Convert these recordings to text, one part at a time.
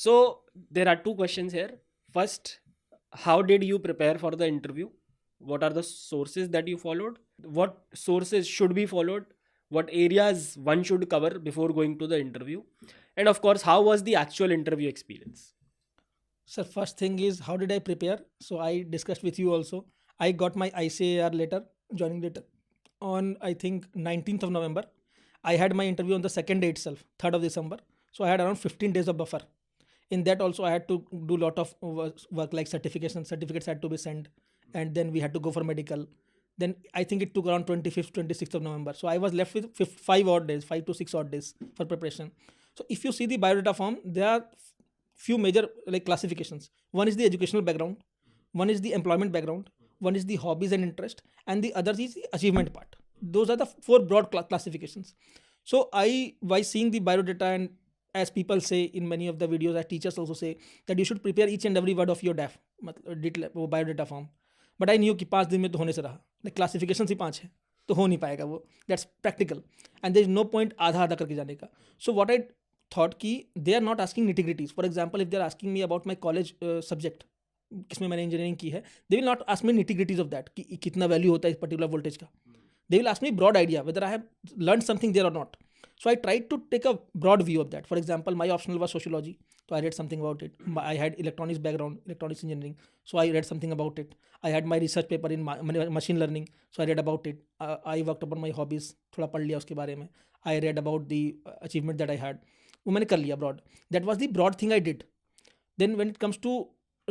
So there are two questions here. First, how did you prepare for the interview? What are the sources that you followed? What sources should be followed? What areas one should cover before going to the interview? And of course, how was the actual interview experience? So first thing is, how did I prepare? So I discussed with you also. I got my ICAR letter, joining letter, on I think 19th of November. I had my interview on the second day itself, 3rd of December. So I had around 15 days of buffer. In that also I had to do lot of work like certificates had to be sent, and then we had to go for medical. Then I think it took around 25th, 26th of November. So I was left with 5 odd days, 5 to 6 odd days for preparation. So if you see the biodata form, there are few major like classifications. One is the educational background, one is the employment background, one is the hobbies and interest, and the other is the achievement part. Those are the four broad classifications. So I, by seeing the biodata, and as people say in many of the videos, as teachers also say, that you should prepare each and every word of your DAF, वो biodata form. But I knew कि 5 दिन में तो होने से रहा, like classification ही 5 है, तो हो नहीं पाएगा वो, that's practical, and there is no point आधा आधा करके जाने का. सो वॉट आई थॉट कि they are not asking nitty gritties. For example, if they are asking me about my college subject, किसमें मैंने इंजीनियरिंग की है, they will not ask me nitty gritties of that कि कितना वैल्यू होता है इस पर्टिकुलर वोल्टेज का. They will ask me broad idea whether I have learned something there or not. So I tried to take a broad view of that. For example, my optional was sociology, so I read something about it. I had electronics background, electronics engineering, so I read something about it. I had my research paper in machine learning, so I read about it. I worked upon my hobbies, थोड़ा पढ़ लिया उसके बारे में. I read about the achievement that I had. वो मैंने कर लिया broad. That was the broad thing I did. Then when it comes to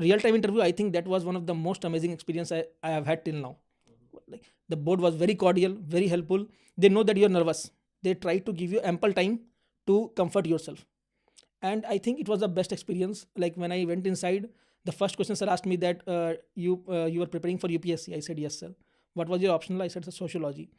real time interview, I think that was one of the most amazing experience I have had till now. Like, the board was very cordial, very helpful. They know that you're nervous, they try to give you ample time to comfort yourself. And I think it was the best experience. Like when I went inside, the first question sir asked me that you were preparing for UPSC. I said yes sir. What was your optional? I said sociology.